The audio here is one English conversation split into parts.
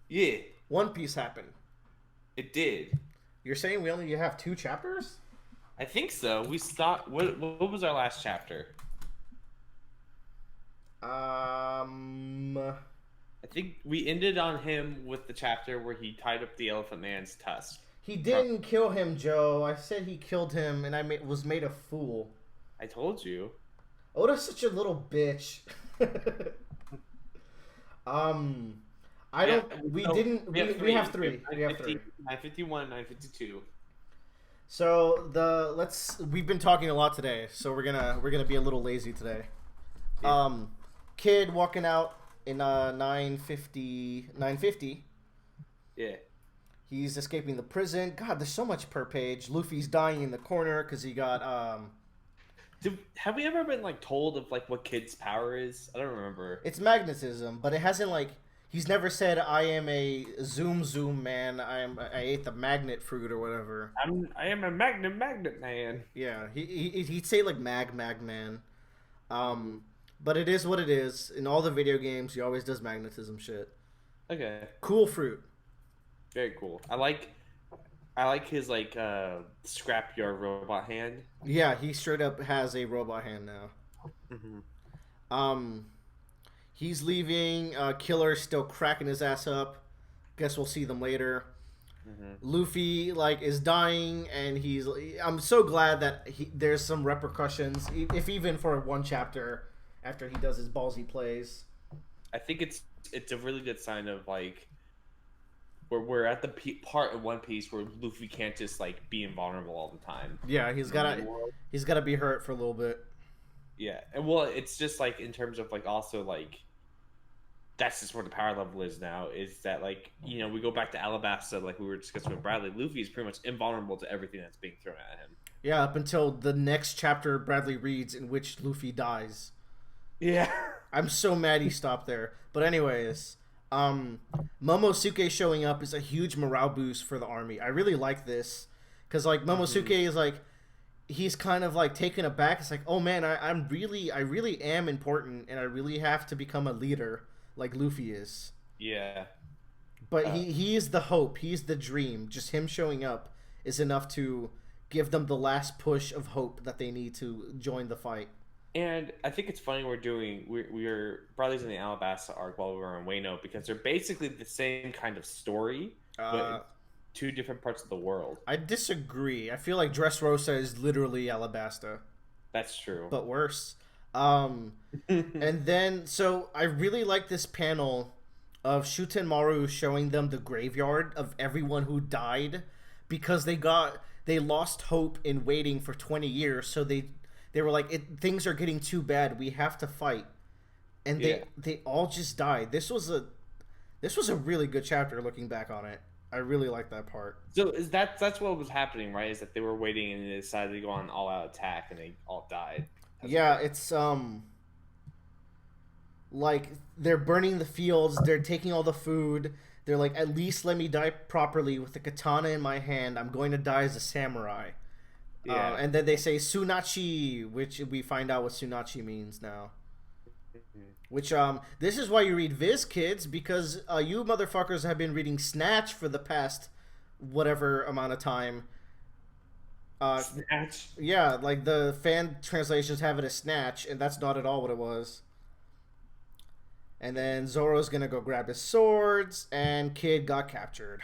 Yeah, One Piece happened. it did. You're saying we only have 2 chapters? I think so. We stopped. What was our last chapter? Um, I think we ended on him with the chapter where he tied up the Elephant Man's tusk. he From didn't kill him, Joe. I said he killed him, and was made a fool. I told you. Oda's such a little bitch. um, I Yeah. don't. We So didn't. we have We three. have We have three. We have 950, three. 951, 952. So the let's. We've been talking a lot today, so we're gonna be a little lazy today. Yeah. Um, Kid walking out in 950. Yeah. He's escaping the prison. God, there's so much per page. Luffy's dying in the corner because he got Have we ever been like told of like what Kid's power is? I don't remember. it's magnetism, but it hasn't like he's never said I am a zoom man. I ate the magnet fruit or whatever. I am a magnet man. Yeah, he'd say like mag man. Um, but it is what it is. In all the video games, he always does magnetism shit. Okay. Cool fruit. Very cool. I like his like scrapyard robot hand. Yeah, he straight up has a robot hand now. Mm-hmm. Um, he's leaving. Killer's still cracking his ass up. Guess we'll see them later. Mm-hmm. Luffy like is dying, and I'm so glad that there's some repercussions, if even for one chapter after he does his ballsy plays. I think it's a really good sign of like we're at the part of One Piece where Luffy can't just like be invulnerable all the time. Yeah, he's gotta be hurt for a little bit. Yeah, and well, it's just like in terms of like also like that's just where the power level is now. Is that like we go back to Alabasta like we were discussing with Bradley. Luffy is pretty much invulnerable to everything that's being thrown at him. Yeah, up until the next chapter Bradley reads in which Luffy dies. Yeah. I'm so mad he stopped there. But anyways, Momosuke showing up is a huge morale boost for the army. I really like this because like Momosuke is like he's kind of like taken aback. It's like, oh man, I really am important, and I really have to become a leader like Luffy is. Yeah. But he is the hope. He's the dream. Just him showing up is enough to give them the last push of hope that they need to join the fight. And I think it's funny we're Bradley's in the Alabasta arc while we were in Wano because they're basically the same kind of story, but in two different parts of the world. I disagree. I feel like Dressrosa is literally Alabasta. That's true. But worse. And then, so I really like this panel of Shutenmaru showing them the graveyard of everyone who died because they lost hope in waiting for 20 years. So they were like, things are getting too bad. We have to fight. And they all just died. This was a really good chapter looking back on it. I really like that part. So that's what was happening, right? Is that they were waiting and they decided to go on an all-out attack and they all died. Yeah, it's like they're burning the fields, they're taking all the food. They're like, at least let me die properly with the katana in my hand. I'm going to die as a samurai. Yeah. And then they say Sunachi, which we find out what Sunachi means now. Which this is why you read Viz, kids, because you motherfuckers have been reading Snatch for the past whatever amount of time. Snatch. Yeah, like the fan translations have it as Snatch, and that's not at all what it was. And then Zoro's gonna go grab his swords, and Kid got captured.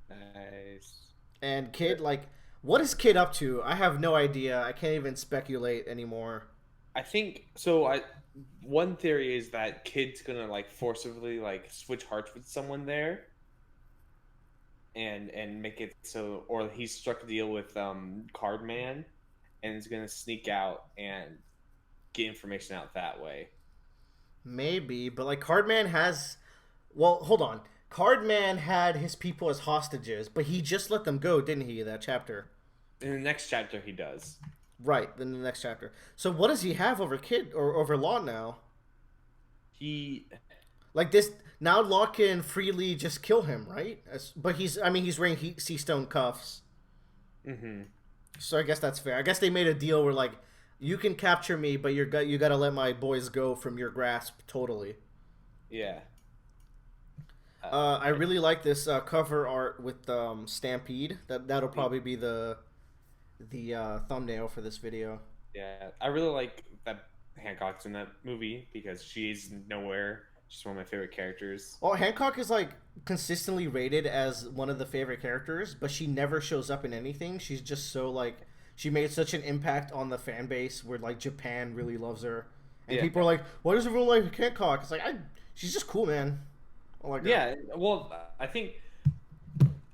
Nice. And Kid, like, what is Kid up to? I have no idea. I can't even speculate anymore. I think so. One theory is that Kid's gonna like forcibly like switch hearts with someone there, and make it so, or he's struck a deal with Cardman, and is gonna sneak out and get information out that way. Maybe, but like Cardman has. Well, hold on. Cardman had his people as hostages, but he just let them go, didn't he? That chapter. In the next chapter, he does. Right, in the next chapter. So what does he have over Kid or over Law now? He like this now. Law can freely just kill him, right? But he's wearing sea stone cuffs. Mm-hmm. So I guess that's fair. I guess they made a deal where like you can capture me, but you got to let my boys go from your grasp totally. Yeah. I really like this cover art with Stampede. That'll probably be the thumbnail for this video. Yeah, I really like that Hancock's in that movie because she's nowhere. She's one of my favorite characters. Well, Hancock is like consistently rated as one of the favorite characters, but she never shows up in anything. She's just so like she made such an impact on the fan base where like Japan really loves her, and Yeah, people are like, "Why does everyone like Hancock?" It's like she's just cool, man. I like her. yeah. Well, I think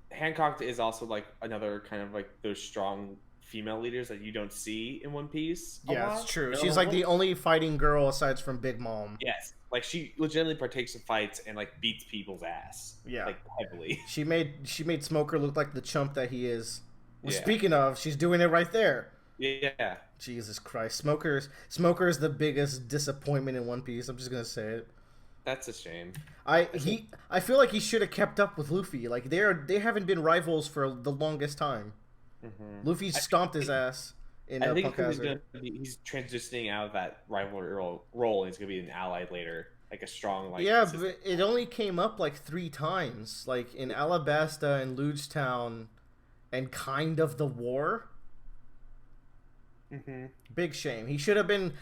Hancock is also like another kind of like those strong female leaders that you don't see in One Piece a Yeah, lot. it's true. You She's know? like the only fighting girl aside from Big Mom. Yes, like she legitimately partakes in fights and like beats people's ass. Yeah. Like heavily. She made Smoker look like the chump that he is. Well, Yeah. speaking of, she's doing it right there. Yeah. Jesus Christ, Smoker's the biggest disappointment in One Piece. I'm just gonna say it. That's a shame. I feel like he should have kept up with Luffy. Like they haven't been rivals for the longest time. Mm-hmm. Luffy stomped his ass in I think Punk Hazard. he's transitioning out of that rivalry role and he's gonna be an ally later, like a strong like. Yeah, but it only came up like 3 times, like in Alabasta and Lugetown, and kind of the war. Mm-hmm. Big shame. He should have been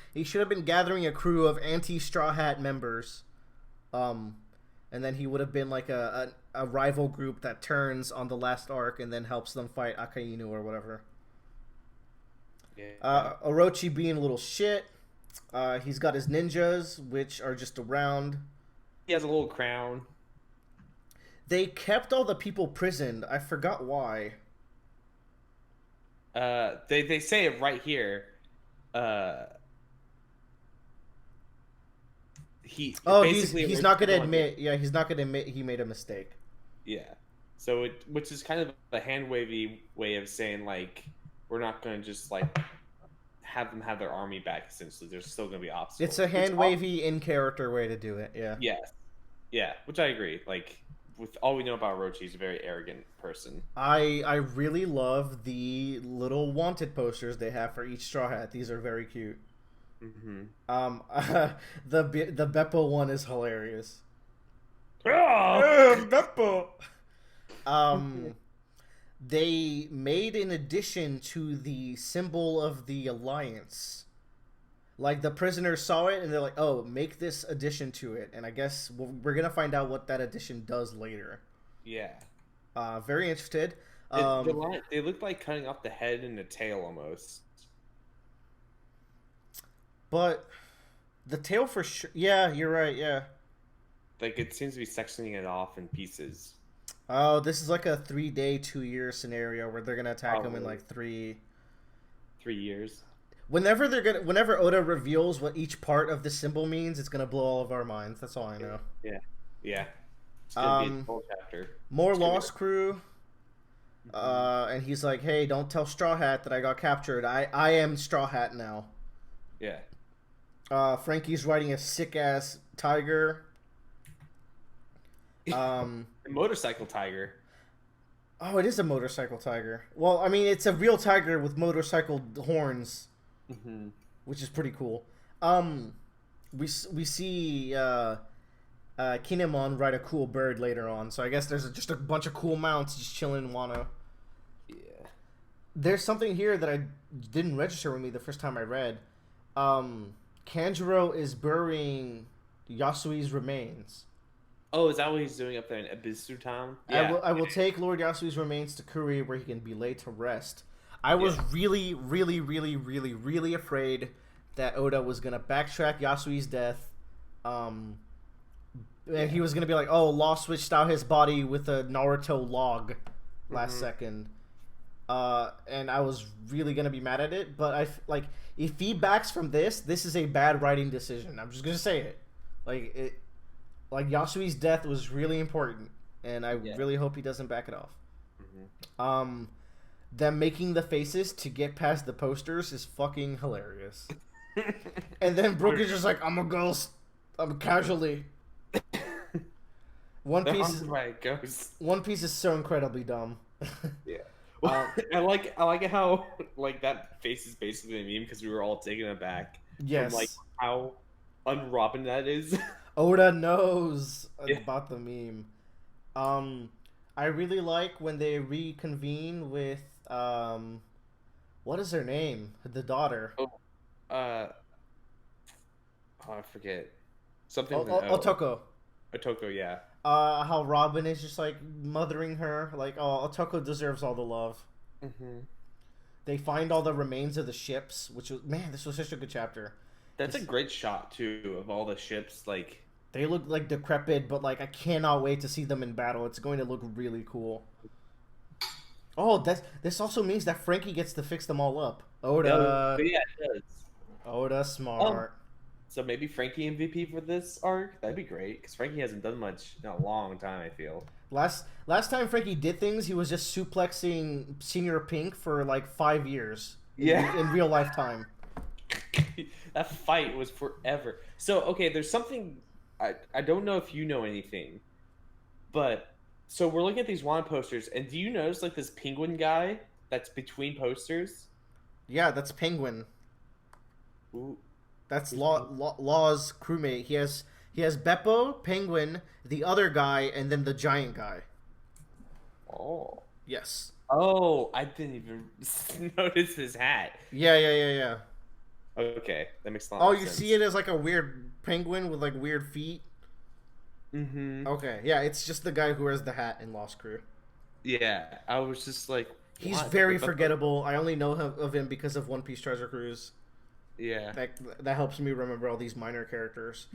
gathering a crew of anti-Straw Hat members, and then he would have been like a rival group that turns on the last arc and then helps them fight Akainu or whatever. Yeah. Orochi being a little shit. He's got his ninjas, which are just around. He has a little crown. They kept all the people prisoned. I forgot why. They say it right here. He's not gonna admit. Yeah, he's not gonna admit he made a mistake. Yeah. So which is kind of a hand wavy way of saying like we're not gonna just like have them have their army back. Essentially, there's still gonna be obstacles. It's a hand wavy in character way to do it. Yeah. Yes. Yeah, which I agree. Like with all we know about Orochi, he's a very arrogant person. I really love the little wanted posters they have for each Straw Hat. These are very cute. Mm-hmm. The Beppo one is hilarious. Beppo. They made an addition to the symbol of the Alliance. Like the prisoners saw it and they're like, "Oh, make this addition to it." And I guess we're gonna find out what that addition does later. Yeah. Very interested. They look like cutting off the head and the tail almost. But the tail for sure. Yeah, you're right. Yeah. Like it seems to be sectioning it off in pieces. Oh, this is like a 3-day, 2-year scenario where they're gonna attack him in like 3 years. Whenever Oda reveals what each part of the symbol means, it's gonna blow all of our minds. That's all I know. Yeah. It's gonna be a whole chapter. More Lost Crew. And he's like, "Hey, don't tell Straw Hat that I got captured. I am Straw Hat now." Yeah. Frankie's riding a sick ass tiger. A motorcycle tiger. Oh, it is a motorcycle tiger. Well, I mean, it's a real tiger with motorcycle horns, which is pretty cool. We see Kinemon ride a cool bird later on, so I guess there's just a bunch of cool mounts just chilling in Wano. Yeah. There's something here that I didn't register with me the first time I read. Kanjuro is burying Yasui's remains. Oh, is that what he's doing up there in Abisu Town? Yeah. I will take Lord Yasui's remains to Kuri where he can be laid to rest. I was really, really, really, really, really afraid that Oda was going to backtrack Yasui's death. And he was going to be like, "Oh, Law switched out his body with a Naruto log last second." And I was really going to be mad at it. But if he backs from this is a bad writing decision. I'm just going to say it. Like Yasui's death was really important, and I really hope he doesn't back it off. Them making the faces to get past the posters is fucking hilarious. And then Brook is just like, "I'm a ghost. I'm casually." One Piece is so incredibly dumb. Yeah. Well, I like how like that face is basically a meme because we were all taken aback. Yes. From, like how unRobin that is. Oda knows about the meme. Um, I really like when they reconvene with what is her name? The daughter. Oh, uh, oh, I forget. Something with an O- O. Otoko. Otoko, yeah. How Robin is just like mothering her, like, oh, Otoko deserves all the love. Hmm. They find all the remains of the ships, which was, man, this was such a good chapter. That's a This, great shot too of all the ships. Like, they look like decrepit, but like I cannot wait to see them in battle. It's going to look really cool. Oh, this also means that Frankie gets to fix them all up. oh, Oda, yeah, it does. Oda, Um, smart. so maybe Frankie MVP for this arc. That'd be great because Frankie hasn't done much in a long time. I feel. Last time Frankie did things, he was just suplexing Senior Pink for like 5 years Yeah. in real life time. That fight was forever. So okay, there's something I don't know if you know anything, but so we're looking at these wand posters, and do you notice like this penguin guy that's between posters? Yeah, that's Penguin. Ooh, That's who's Penguin? Law's crewmate. He has Beppo, Penguin, the other guy, and then the giant guy. Oh, Yes. oh, I didn't even notice his hat. Yeah. Okay, that makes a lot Oh, more you sense. see it as like a weird penguin with like weird feet. Mm-hmm. Okay, yeah, it's just the guy who wears the hat in Lost Crew. Yeah, I was just like, He's what? very What the fuck? forgettable. I only know of him because of One Piece Treasure Cruise. Yeah. That helps me remember all these minor characters.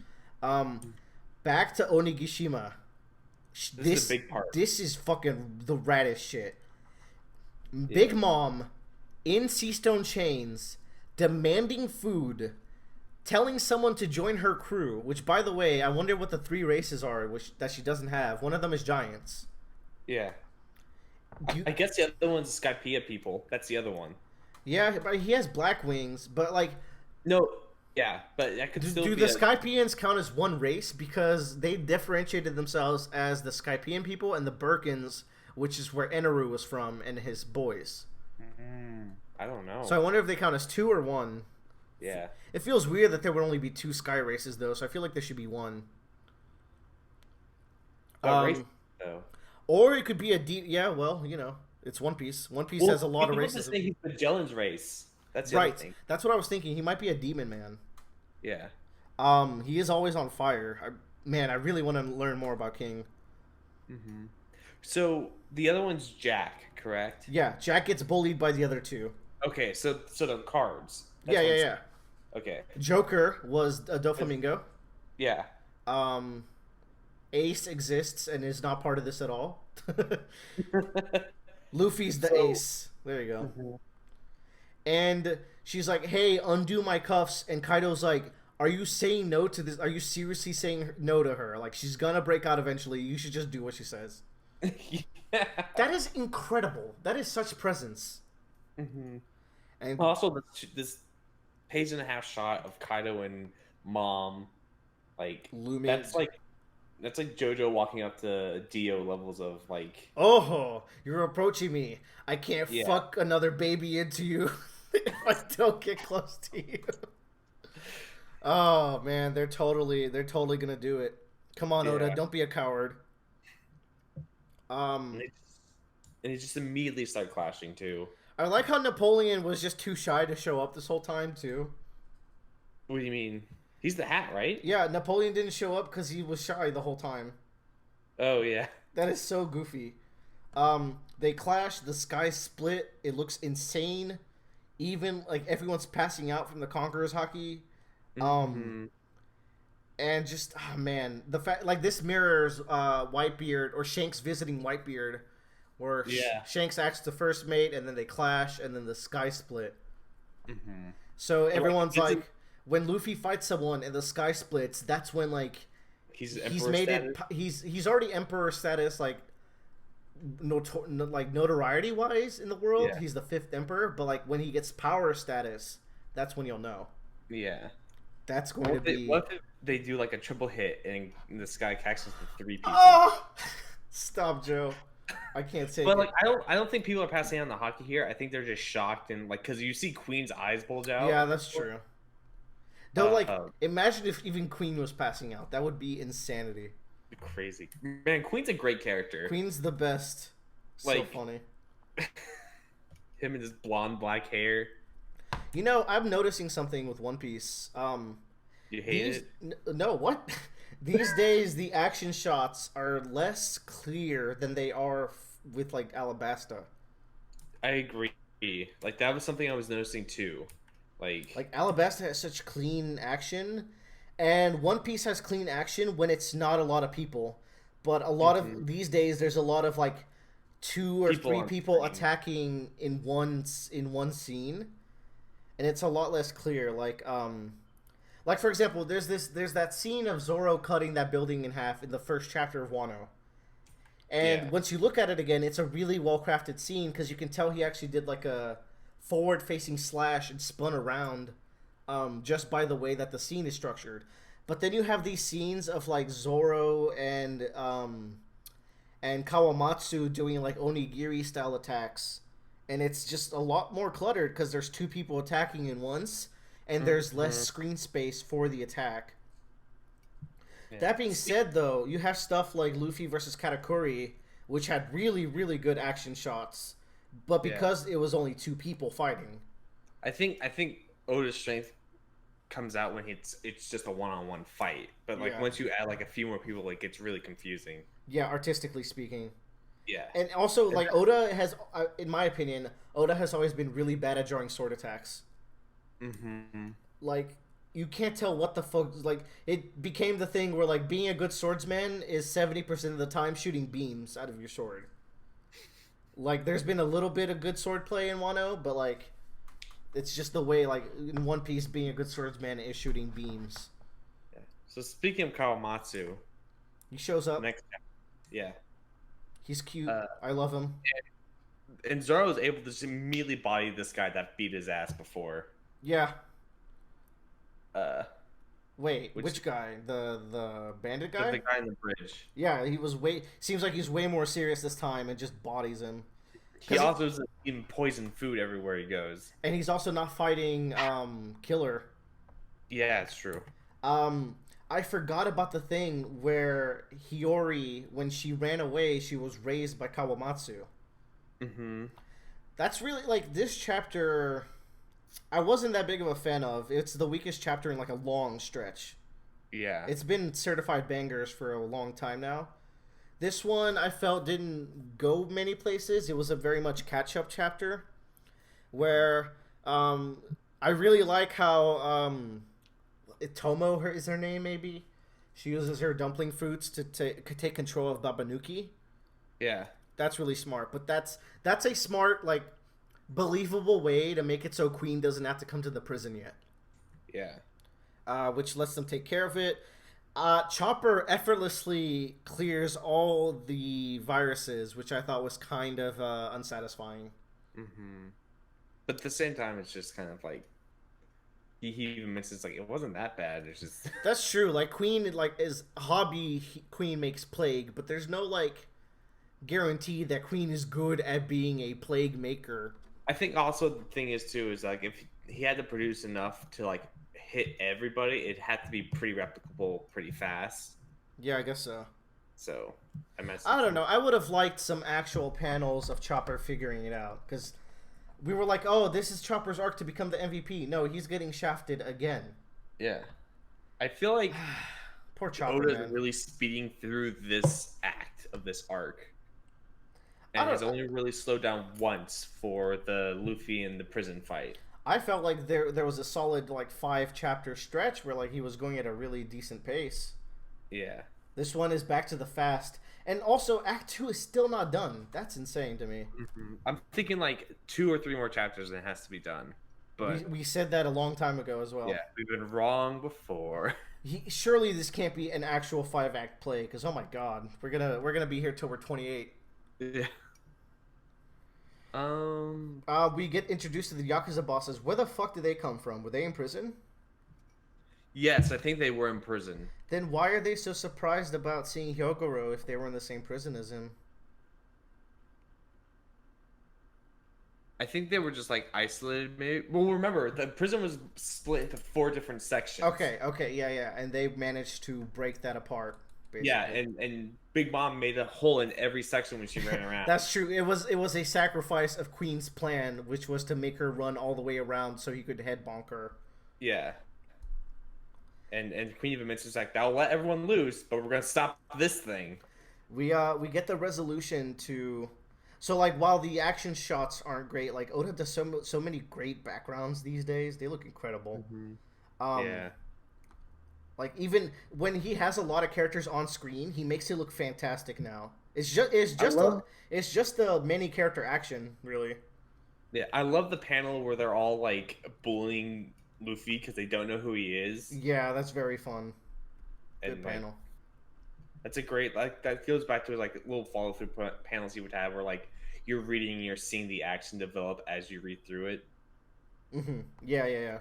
Um, Back to Onigishima. This is the big part. This is fucking the raddest shit. Yeah. Big Mom in Sea Stone chains, demanding food, telling someone to join her crew. Which, by the way, I wonder what the three races are, which that she doesn't have. One of them is giants. Yeah. Do you, I guess the other one's Skypiea people. That's the other one. yeah, but he has black wings. But like, No, yeah, but that could still do be the a. Skypeans count as one race because they differentiated themselves as the Skypean people and the Birkins, which is where Eneru was from and his boys. I don't know. So I wonder if they count as two or one. Yeah. It feels weird that there would only be two sky races though, so I feel like there should be one. Race though. Or it could be a deep. Yeah, well, it's One Piece. One Piece has a lot of people just races. say he's Magellan's race. That's the other Right. thing. That's what I was thinking. He might be a demon man. Yeah. He is always on fire. Man, I really want to learn more about King. Hmm. So the other one's Jack, correct? Yeah, Jack gets bullied by the other two. Okay, so they're cards. Yeah, what yeah, I'm yeah. saying. Okay. Joker was a Doflamingo. Yeah. Um, Ace exists and is not part of this at all. Luffy's the So- ace. There you go. Mhm. And she's like, "Hey, undo my cuffs." And Kaido's like, "Are you saying no to this? Are you seriously saying no to her? Like, she's gonna break out eventually. You should just do what she says." Yeah. That is incredible. That is such presence. Hmm. And Also, this page and a half shot of Kaido and Mom, like looming. that's like JoJo walking up to Dio levels of like. Oh, you're approaching me. I can't Yeah. fuck another baby into you if I don't get close to you. Oh man, they're totally gonna do it. Come on, Oda, Yeah. don't be a coward. And they just immediately start clashing too. I like how Napoleon was just too shy to show up this whole time too. What do you mean? He's the hat, right? Yeah, Napoleon didn't show up because he was shy the whole time. Oh yeah. That is so goofy. They clash. The sky split. It looks insane. Even like everyone's passing out from the Conqueror's hockey. Mhm. And just man, the fact like this mirrors Whitebeard or Shanks visiting Whitebeard, where Yeah. Shanks acts the first mate, and then they clash, and then the sky split. Mhm. So everyone's it's like, when Luffy fights someone and the sky splits, that's when like He's he's Emperor made status. it. He's already Emperor status like notoriety wise in the world. Yeah. He's the fifth Emperor, but like when he gets power status, that's when you'll know. Yeah. That's going What to if, they, be. what if they do like a triple hit and this guy catches the three pieces? Oh, stop, Joe. I can't take But it. like I don't think people are passing on the hockey here. I think they're just shocked and like because you see Queen's eyes bulge out. Yeah, that's true. Though, like, Uh, imagine if even Queen was passing out. That would be insanity. Crazy man. Queen's a great character. Queen's the best. So Like funny. him and his blonde black hair. You know, I'm noticing something with One Piece. You hate it? No, what? These days, the action shots are less clear than they are with like Alabasta. I agree. Like that was something I was noticing too. Like Alabasta has such clean action, and One Piece has clean action when it's not a lot of people. But a lot of these days, there's a lot of like two or People three on people screen. attacking in one scene, and it's a lot less clear. Like for example, there's that scene of Zoro cutting that building in half in the first chapter of Wano. And Yeah. once you look at it again, it's a really well crafted scene because you can tell he actually did like a forward facing slash and spun around just by the way that the scene is structured. But then you have these scenes of like Zoro and Kawamatsu doing like onigiri style attacks, and it's just a lot more cluttered because there's two people attacking in once, and there's less screen space for the attack. Yeah. That being said, though, you have stuff like Luffy versus Katakuri, which had really, really good action shots, but because it was only two people fighting. I think Oda's strength comes out when it's just a one-on-one fight. But like Yeah. once you add like a few more people, it gets really confusing. Yeah, artistically speaking. Yeah. And also, like, Oda has, in my opinion, Oda has always been really bad at drawing sword attacks. Mm-hmm. Like, you can't tell what the fuck, like, it became the thing where, like, being a good swordsman is 70% of the time shooting beams out of your sword. Like, there's been a little bit of good swordplay in Wano, but, like, it's just the way, like, in One Piece, being a good swordsman is shooting beams. Yeah. So speaking of Kawamatsu, He shows up. next, yeah, He's cute. I love him. and Zoro was able to just immediately body this guy that beat his ass before. Yeah. Uh, Wait, which guy? The bandit guy? the guy in the bridge. Yeah, he was way. Seems like he's way more serious this time and just bodies him. He also is eating poisoned food everywhere he goes. And he's also not fighting Killer. Yeah, it's true. I forgot about the thing where Hiyori, when she ran away, she was raised by Kawamatsu. Mm-hmm. That's really like this chapter. I wasn't that big of a fan of. It's the weakest chapter in like a long stretch. Yeah. It's been certified bangers for a long time now. This one I felt didn't go many places. It was a very much catch up chapter where I really like how Tomo is her name maybe. She uses her dumpling fruits to take control of Babanuki. Yeah. That's really smart, but that's a smart like believable way to make it so Queen doesn't have to come to the prison yet. Yeah. Which lets them take care of it. Chopper effortlessly clears all the viruses, which I thought was kind of unsatisfying. Mm-hmm. But at the same time, it's just kind of like he even mentions like it wasn't that bad. It's just That's true. Like Queen, like is hobby. Queen makes plague, but there's no like guarantee that Queen is good at being a plague maker. I think also the thing is too is like if he had to produce enough to like hit everybody, it had to be pretty replicable pretty fast. Yeah, I guess so. So I don't know. I would have liked some actual panels of Chopper figuring it out because we were like, "Oh, this is Chopper's arc to become the MVP." No, he's getting shafted again. Yeah, I feel like Poor Chopper, Oda's man. really speeding through this act of this arc, and has only really slowed down once for the Luffy and the prison fight. I felt like there was a solid like 5 chapter stretch where like he was going at a really decent pace. Yeah. This one is back to the fast, and also Act 2 is still not done. That's insane to me. Mm-hmm. I'm thinking like 2 or 3 more chapters and it has to be done. But We said that a long time ago as well. yeah, we've been wrong before. Surely this can't be an actual 5 act play because oh my god, we're gonna be here till we're 28. Yeah. We get introduced to the Yakuza bosses. Where the fuck did they come from? Were they in prison? Yes, I think they were in prison. Then why are they so surprised about seeing Hyogoro if they were in the same prison as him? I think they were just like isolated. Maybe. Well, remember the prison was split into 4 different sections. Okay, yeah, and they managed to break that apart. Yeah, basically. and Big Mom made a hole in every section when she ran around. That's true. It was a sacrifice of Queen's plan, which was to make her run all the way around so he could head bonk her. Yeah, and Queen even mentions like that'll let everyone loose, but we're gonna stop this thing. We get the resolution to, so like while the action shots aren't great, like Oda does so many great backgrounds these days. They look incredible. Hmm. Um, Yeah, like even when he has a lot of characters on screen, he makes it look fantastic now. It's just the many character action, really. I love the panel where they're all like bullying Luffy because they don't know who he is, Yeah, that's very fun. Good and like panel. that's a great like that goes back to like little follow through panels you would have where like you're reading and you're seeing the action develop as you read through it. Yeah, yeah, yeah.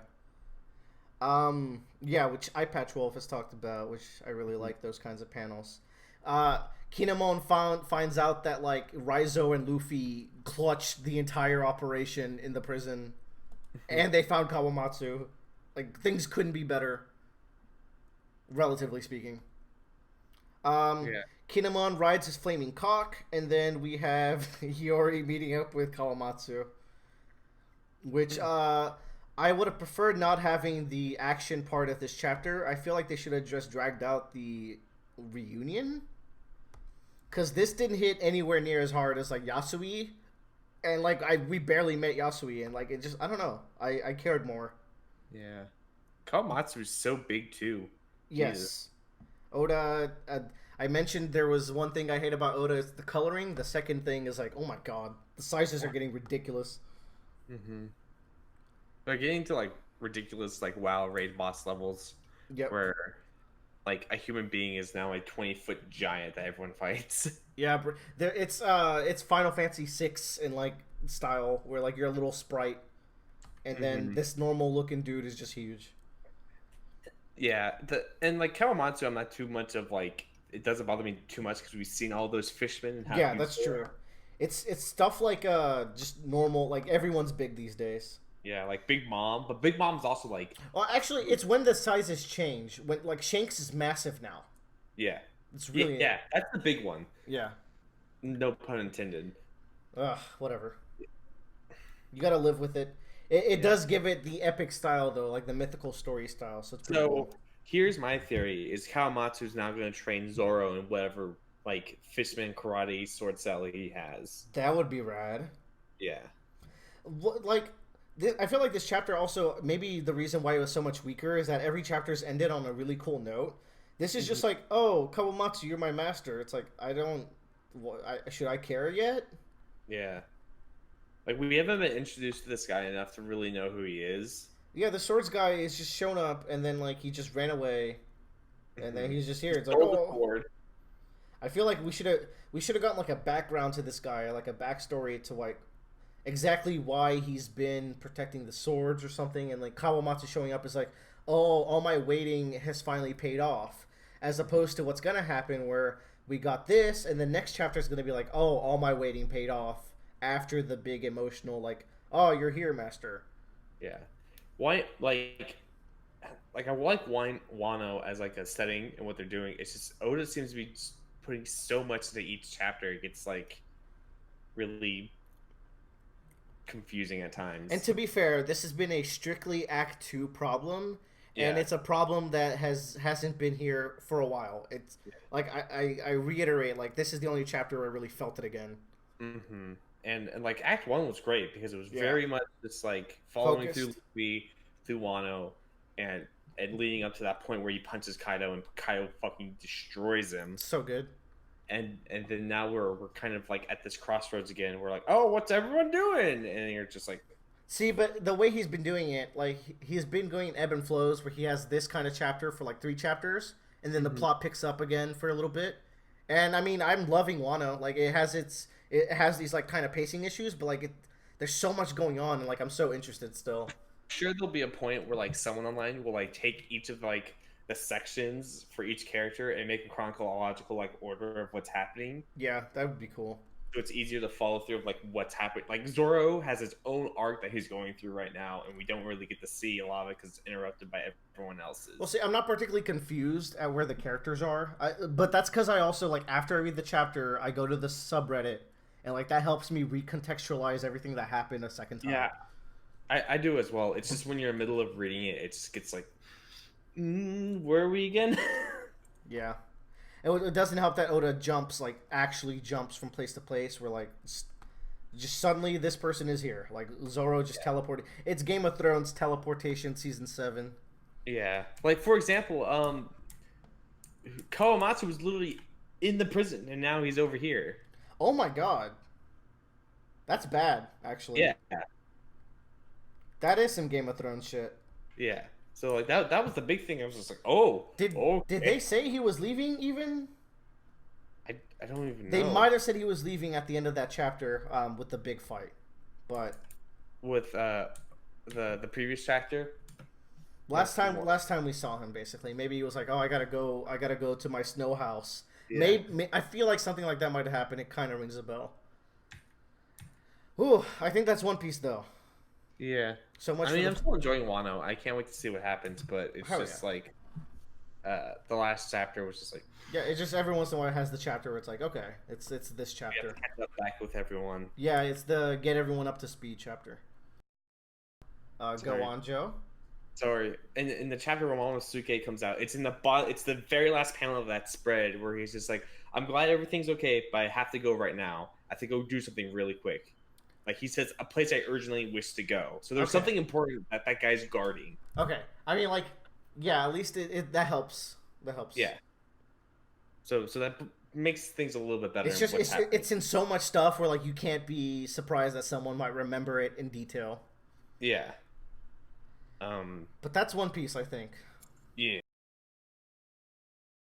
Yeah, which Eye Patch Wolf has talked about, which I really like those kinds of panels. Uh, Kinemon finds out that like Raizo and Luffy clutched the entire operation in the prison, and they found Kawamatsu. Like things couldn't be better, relatively speaking. Um, Yeah. Kinemon rides his flaming cock, and then we have Hiyori meeting up with Kawamatsu, which I would have preferred not having the action part of this chapter. I feel like they should have just dragged out the reunion, because this didn't hit anywhere near as hard as like Yasui, and like we barely met Yasui, and like it just I don't know. I cared more. Yeah. Kawamatsu is so big too. Jesus. Yes, Oda. I mentioned there was one thing I hate about Oda is the coloring. The second thing is like, oh my god, the sizes are getting ridiculous. Mm-hmm. They're getting to like ridiculous like WoW raid boss levels Yep. where like a human being is now a 20-foot giant that everyone fights. Yeah, there it's Final Fantasy VI in like style where like you're a little sprite, and then Hmm. this normal looking dude is just huge. Yeah, and like Kawamatsu, I'm not too much of like it doesn't bother me too much because we've seen all those fishmen and how Yeah, huge that's they true. are. It's stuff like just normal, like everyone's big these days. Yeah, like Big Mom, but Big Mom's also like Well, actually, it's when the sizes change. When like Shanks is massive now. yeah, It's yeah, really yeah. That's the big one. yeah. No pun intended. Ugh, whatever. You got to live with it. It Yeah. does give it the epic style though, like the mythical story style. So it's pretty So cool. here's my theory: is Kawamatsu's now going to train Zoro in whatever like fishman karate sword style he has. That would be rad. Yeah. Like I feel like this chapter also maybe the reason why it was so much weaker is that every chapter's ended on a really cool note. This is Mhm. just like, oh, Kawamatsu, you're my master. It's like I don't. Should I care yet? Yeah. Like we haven't been introduced to this guy enough to really know who he is. Yeah, the swords guy is just shown up and then like he just ran away and then Hmm. he's just He here. It's like, stole the oh, sword. I feel like we should have gotten like a background to this guy, like a backstory to like exactly why he's been protecting the swords or something, and like Kawamatsu showing up is like, oh, all my waiting has finally paid off, as opposed to what's gonna happen where we got this, and the next chapter is gonna be like, oh, all my waiting paid off after the big emotional like, oh, you're here, master. Yeah. Why like I like Wano as like a setting and what they're doing. It's just Oda seems to be just putting so much into each chapter. It gets like really confusing at And times. to be fair, this has been a strictly Act Two problem, and Yeah. it's a problem that hasn't been here for a while. It's like I reiterate, like this is the only chapter where I really felt it again. Hmm. And like Act One was great because it was Yeah, very much just like following through focused, Luffy, through Wano, and and leading up to that point where he punches Kaido and Kaido fucking destroys him. so good. And then now we're kind of like at this crossroads again. We're like, oh, what's everyone doing? And you're just like, See, but the way he's been doing it, like he's been going ebb and flows, where he has this kind of chapter for like 3 chapters, and then the mhm. plot picks up again for a little bit. And I mean, I'm loving Wano. Like it has these like kind of pacing issues, but like there's so much going on, and like I'm so interested still. Sure there'll be a point where like someone online will like take each of like the sections for each character and make a chronological like order of what's happening. Yeah, that would be cool. so it's easier to follow through of like what's happening. Like Zoro has his own arc that he's going through right now, and we don't really get to see a lot of it because it's interrupted by everyone Well, else's. see, I'm not particularly confused at where the characters are, but that's because I also like after I read the chapter, I go to the subreddit, and like that helps me recontextualize everything that happened a second time. Yeah, I do as well. It's just when you're in the middle of reading it, it just gets like, where are we again? Yeah, and it doesn't help that Oda jumps like actually jumps from place to place. Where like just suddenly this person is here. Like Zoro just teleported. It's Game of Thrones teleportation season 7. Yeah, like for example, Kawamatsu was literally in the prison, and now he's over here. Oh my god, that's bad. Actually, Yeah, that is some Game of Thrones shit. yeah. So like that was the big thing. I was just like, oh, Did they okay. say he was leaving? Even I don't even they know might have said he was leaving at the end of that chapter with the big fight, but with the previous chapter. last time we saw him, basically, maybe he was like, "Oh, I gotta go to my snow house." Yeah, Maybe I feel like something like that might have happened. It kind of rings a bell. Ooh, I think that's One Piece though. yeah. So much I for mean, the I'm still enjoying Wano. I can't wait to see what happens, but it's hell just yeah. like the last chapter was just like Yeah, it's just every once in a while it has the chapter where it's like, okay, it's this we have chapter. to catch up back with everyone. Yeah, it's the get everyone up to speed chapter. Go Sorry, on, Joe. sorry. In the chapter where Momonosuke comes out, it's in the it's the very last panel of that spread where he's just like, "I'm glad everything's okay, but I have to go right now. I have to go do something really quick." Like he says, a place I urgently wish to go. So there's Okay. something important that that guy's guarding. Okay. I mean, like, yeah, at least it that helps. That helps. Yeah. So that makes things a little bit better It's in just what's happening. it's in so much stuff where like you can't be surprised that someone might remember it in detail. Yeah. Um. But that's One Piece, I think. Yeah.